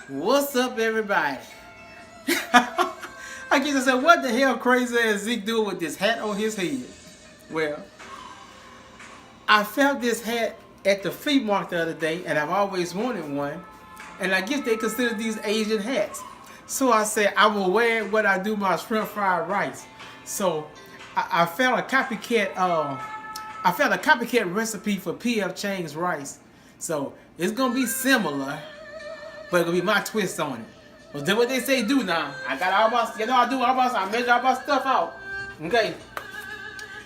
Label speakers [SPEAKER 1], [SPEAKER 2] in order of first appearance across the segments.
[SPEAKER 1] What's up, everybody? I guess I said, what the hell crazy ass Zeke doing with this hat on his head? Well, I found this hat at the flea market the other day, and I've always wanted one. And I guess they consider these Asian hats. So I said, I will wear it when I do my shrimp fried rice. So I found a copycat. I found a copycat recipe for P.F. Chang's rice. So it's gonna be similar, but it's gonna be my twist on it. Well, then what they say do now. I got all my, I do all my, I measure all my stuff out. Okay.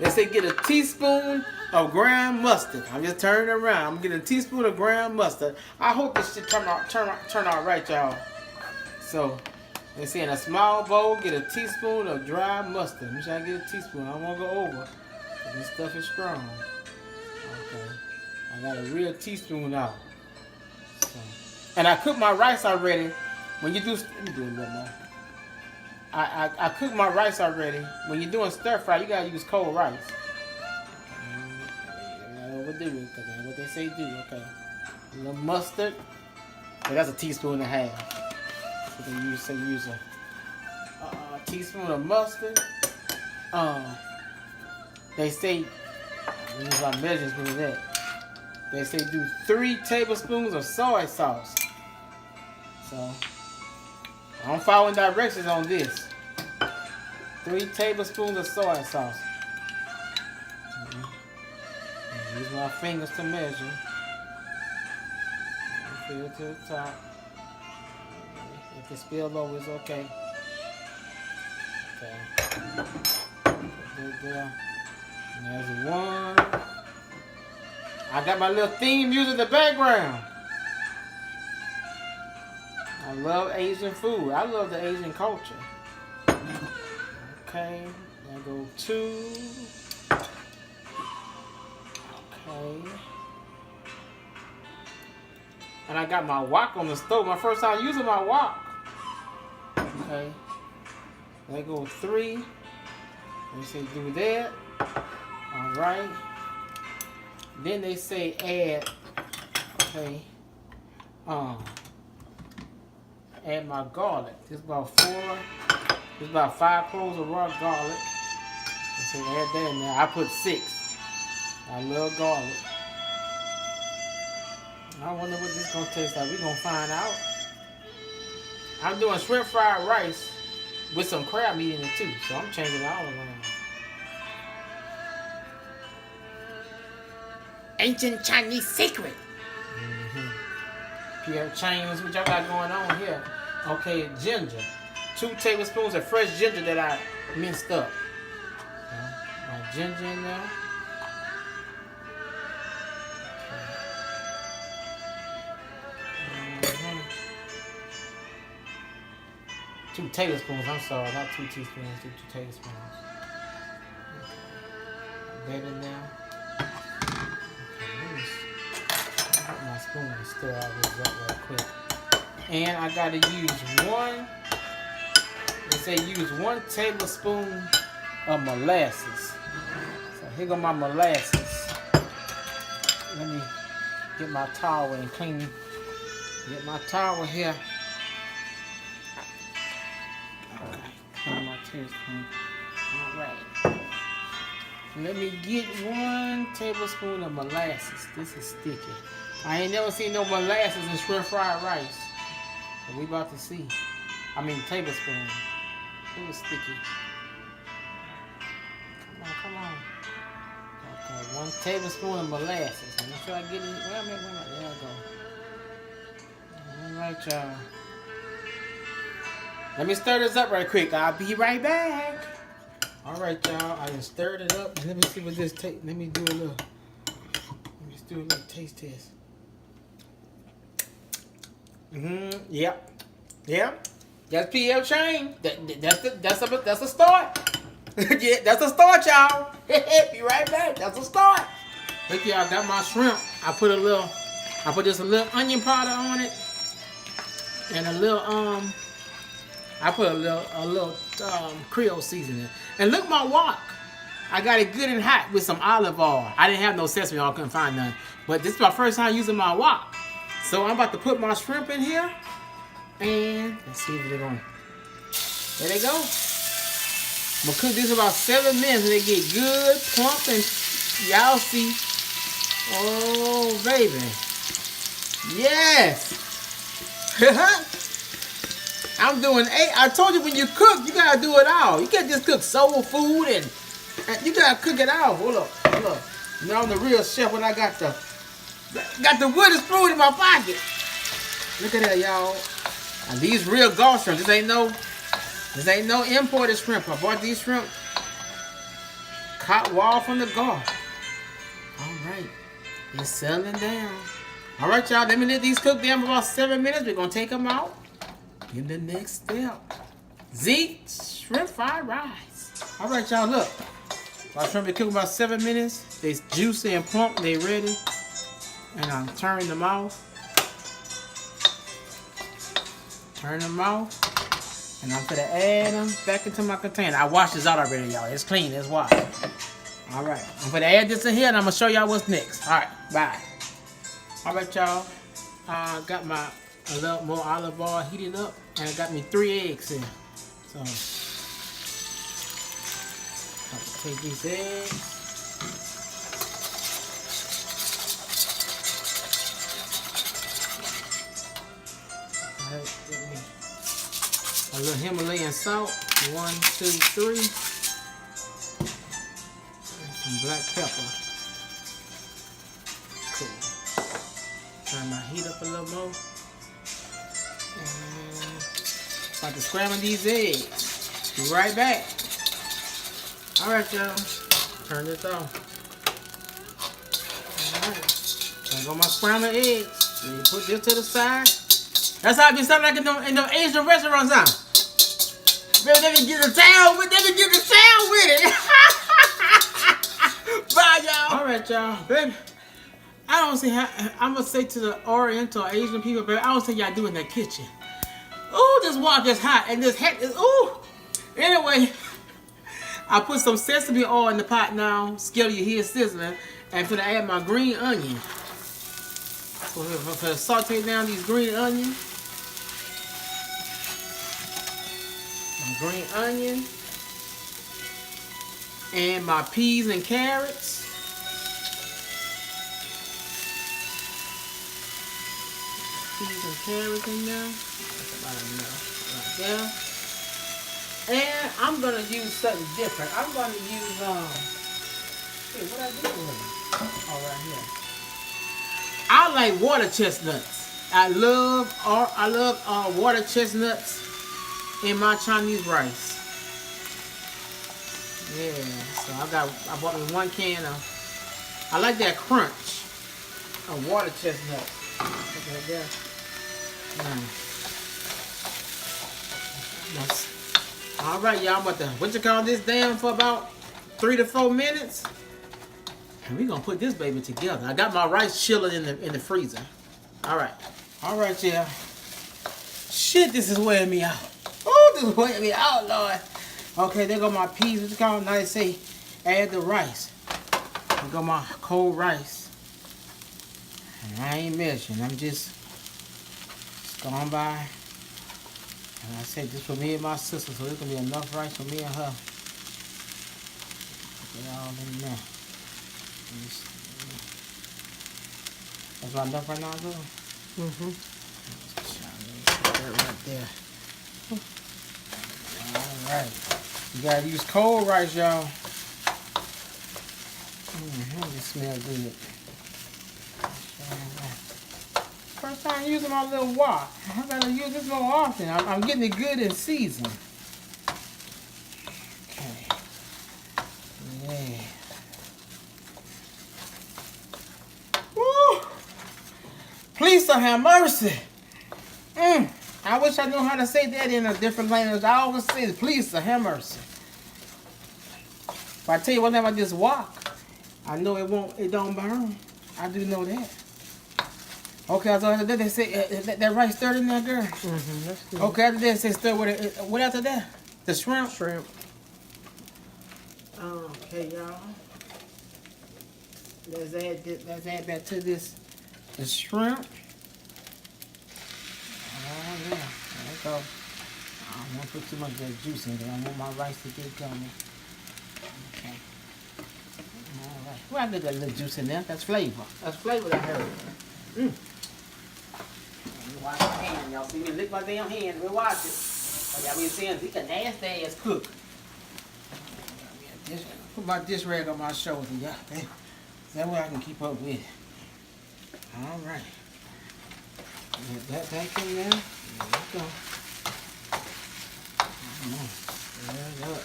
[SPEAKER 1] They say get a teaspoon of ground mustard. I'm just turning it around. I'm getting a teaspoon of ground mustard. I hope this shit turn out right, y'all. So they say in a small bowl, get a teaspoon of dry mustard. Make sure I get a teaspoon. I don't want to go over. This stuff is strong. Okay. I got a real teaspoon out. So, and I cooked my rice already. When you do, let me do a little more. I cooked my rice already. When you're doing stir fry, you gotta use cold rice. Not overdo it, because that's what they say do. Okay, a little mustard. So that's a teaspoon and a half. So they use a teaspoon of mustard. They say, let me use my measurements with that. They say do 3 tablespoons of soy sauce. So I'm following directions on this. 3 tablespoons of soy sauce. Use my fingers to measure. Fill it to the top. If it spills over, it's okay. Okay. Put that there. And there's 1. I got my little theme music in the background. I love Asian food. I love the Asian culture. Okay, I go 2. Okay. And I got my wok on the stove. My first time using my wok. Okay. I go 3. They say do that. Alright. Then they say add, okay, add my garlic. This is about 4. This is about 5 cloves of raw garlic. They say add that in there. I put 6. I love garlic. I wonder what this is gonna taste like. We're gonna find out. I'm doing shrimp fried rice with some crab meat in it too, so I'm changing it all around. Ancient Chinese secret. P.F. Chang is what y'all got going on here. Okay, ginger. 2 tablespoons of fresh ginger that I minced up. My ginger in there. Okay. 2 tablespoons, I'm sorry, not 2 teaspoons, 2 tablespoons. Okay. That in there. My spoon and stir all this up real quick. And I gotta use 1. They say use 1 tablespoon of molasses. So here go my molasses. Let me get my towel and clean. Get my towel here. Okay, clean my tablespoon. Alright. Let me get 1 tablespoon of molasses. This is sticky. I ain't never seen no molasses in shrimp fried rice. But we about to see. I mean tablespoon. It was sticky. Come on. Okay, 1 tablespoon of molasses. Make sure I get it. Wait a minute. There I go. Alright, y'all. Let me stir this up right quick. I'll be right back. Alright, y'all. I just stirred it up. Let me see what this tastes. Let me do a little taste test. Yep. That's P.F. Chang. That's a start. Yeah, that's a start, y'all. Be right back. That's a start. Look, y'all, got my shrimp. I put just a little onion powder on it, and a little I put a little Creole seasoning. And look, my wok. I got it good and hot with some olive oil. I didn't have no sesame oil, couldn't find none. But this is my first time using my wok. So I'm about to put my shrimp in here. And let's see if they're going. There they go. I'm gonna cook this about 7 minutes and they get good, plump, and y'all see. Oh, baby. Yes. I'm doing 8. I told you when you cook, you gotta do it all. You can't just cook soul food and you gotta cook it all. Hold up, hold up. Now I'm the real chef when I got the wooden spoon in my pocket. Look at that, y'all. And these real Gulf shrimp. This ain't no imported shrimp. I bought these shrimp caught wild from the Gulf. All right, it's settling down. All right, y'all. Let me let these cook down for about 7 minutes. We're gonna take them out. In the next step, Zeke shrimp fried rice. All right, y'all. Look, my shrimp been cooking about 7 minutes. They're juicy and plump. They ready, and I'm turning them off. Turn them off, and I'm gonna add them back into my container. I washed this out already, y'all. It's clean. It's washed. All right, I'm gonna add this in here, and I'm gonna show y'all what's next. All right, bye. All right, y'all. I got my a little more olive oil heated up, and it got me 3 eggs in. So I'll take these eggs. Alright, get me a little Himalayan salt. 1, 2, 3. And some black pepper. Cool. Turn my heat up a little more. And about to scramble these eggs. Be right back. Alright, y'all. Turn this off. Alright. There go my scrambled eggs. And you put this to the side. That's how it be something like in the Asian restaurants now. Baby, they can get the towel with it. Bye, y'all. Alright, y'all. Baby. I don't see how, I'm going to say to the Oriental Asian people, baby, I don't see y'all do in that kitchen. Ooh, this water is hot, and this hat is, ooh. Anyway, I put some sesame oil in the pot now. Scale you hear sizzling. And I'm going to add my green onion. So I'm going to saute down these green onions. My green onion. And my peas and carrots. Peas and carrots in there. That's about enough right there. And I'm gonna use something different. I'm gonna use hey, what I do with it? Oh, right here. I like water chestnuts. I love water chestnuts in my Chinese rice. Yeah, so I bought me 1 can of. I like that crunch of water chestnuts. Look at that. All right, y'all. I'm about to what you call this down for about 3 to 4 minutes, and we gonna put this baby together. I got my rice chilling in the freezer. All right, yeah. Shit, this is wearing me out. Oh, this is wearing me out, Lord. Okay, there go my peas. What you call it? Now they say add the rice. There go my cold rice. And I ain't measuring. I'm just going by. And I said this for me and my sister, so there's gonna be enough rice for me and her. Put it all in there. That's about enough right now, though? Mm-hmm. Put that right there. Alright. You gotta use cold rice, y'all. It smells good. First time using my little wok. I gotta use this more often. I'm getting it good in season. Okay. Yeah. Woo! Please don't have mercy. I wish I knew how to say that in a different language. I always say, please don't have mercy. If I tell you one thing about this wok, I know it don't burn. I do know that. Okay, so after that they say that rice stirred in there, girl. Mm-hmm, that's good. Okay, after that they say stir with it. What after that? The shrimp. Shrimp. Okay, y'all. Let's add that to this. The shrimp. Oh yeah. so I don't want to put too much of that juice in because I want my rice to get going. Okay. Alright. Well, I did that little juice in there. That's flavor. That's flavor that I heard. Let me wash my hand. Y'all see me lick my damn hand. We'll watch it. Oh, y'all be saying Zeke a nasty ass cook. Put my dish rag on my shoulder, y'all. That way I can keep up with it. Alright. Get that back in there. There we go. Come on. Stir it up.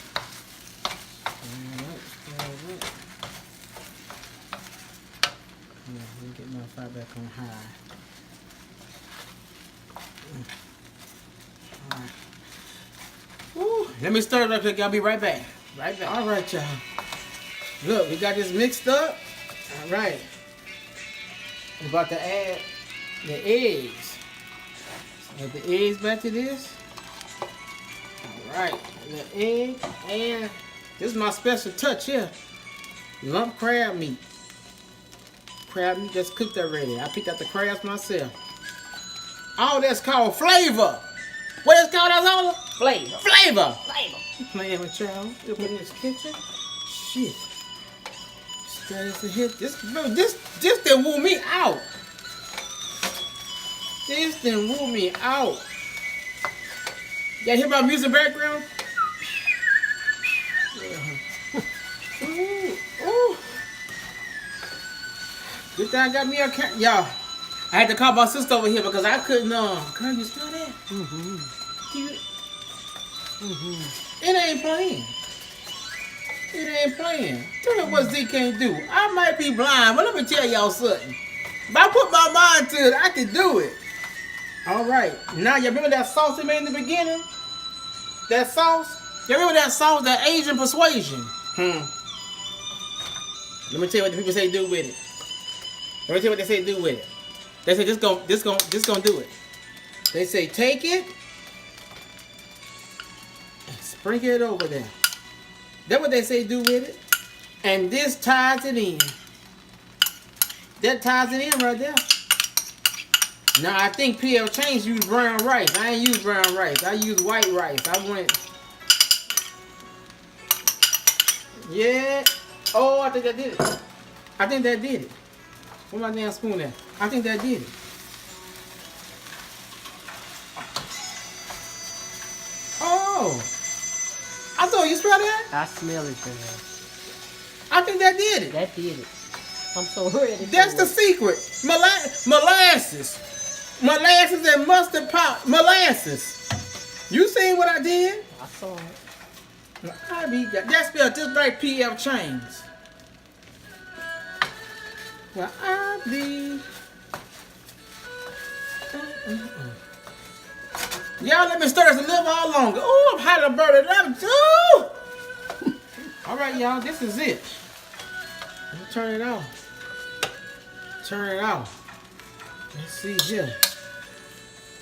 [SPEAKER 1] Stir it up. Yeah, we'll get my fire back on high. Alright. Woo. Let me stir it up quick. I'll be right back. Right back. Alright, y'all. Look, we got this mixed up. Alright. We're about to add the eggs. Add the eggs back to this. Alright. The egg. And this is my special touch here. Lump crab meat. Crab meat that's cooked already. I picked out the crabs myself. All that's called flavor. What is called, Azola? Flavor. Flavor. Flavor. You playing with y'all? You put in this kitchen? Shit. This to hit this done woo me out. This done woo me out. Y'all hear my music background? Ooh, ooh. Good thing I got me a cat. Y'all, I had to call my sister over here because I couldn't. Girl, you smell that? It ain't playing. It ain't playing. Tell me what Zeke can't do. I might be blind, but let me tell y'all something. If I put my mind to it, I can do it. Alright. Now, you remember that sauce we made in the beginning? That sauce? You remember that sauce, that Asian persuasion? Let me tell you what the people say do with it. Let me tell you what they say do with it. They say this gonna do it. They say take it and sprinkle it over there. That's what they say do with it. And this ties it in. That ties it in right there. Now I think PL Change used brown rice. I ain't use brown rice. I use white rice. I went. Yeah. Oh, I think that did it. I think that did it. Where's my damn spoon at? I think that did it. Oh. I thought you smell that?
[SPEAKER 2] I smell it, girl.
[SPEAKER 1] I think that did it.
[SPEAKER 2] That did it. I'm so ready.
[SPEAKER 1] That's the secret. Molasses. Molasses and mustard pot. Molasses. You seen what I did?
[SPEAKER 2] I saw it.
[SPEAKER 1] That spelled just like PF Chains. Well, I be. Y'all let me stir this a little while longer. Ooh, I'm hot to burn it up. Ooh. All right, y'all, this is it. Let me turn it off. Turn it off. Let's see here.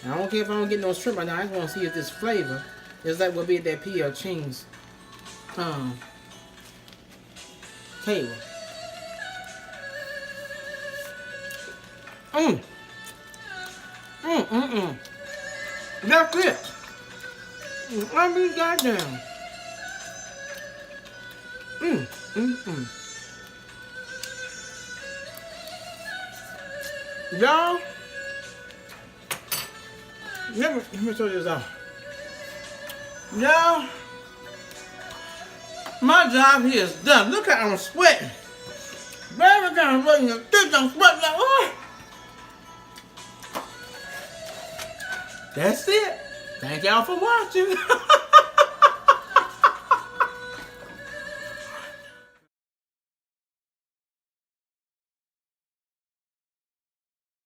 [SPEAKER 1] I don't care if I don't get no shrimp right now. I just want to see if this flavor is like what be at that PL Ching's table. That's it. I mean, goddamn. Y'all, let me show you this out. Y'all, my job here is done. Look how I'm sweating. Baby, I'm sweating. I'm sweating like, oh. That's it. Thank y'all for watching.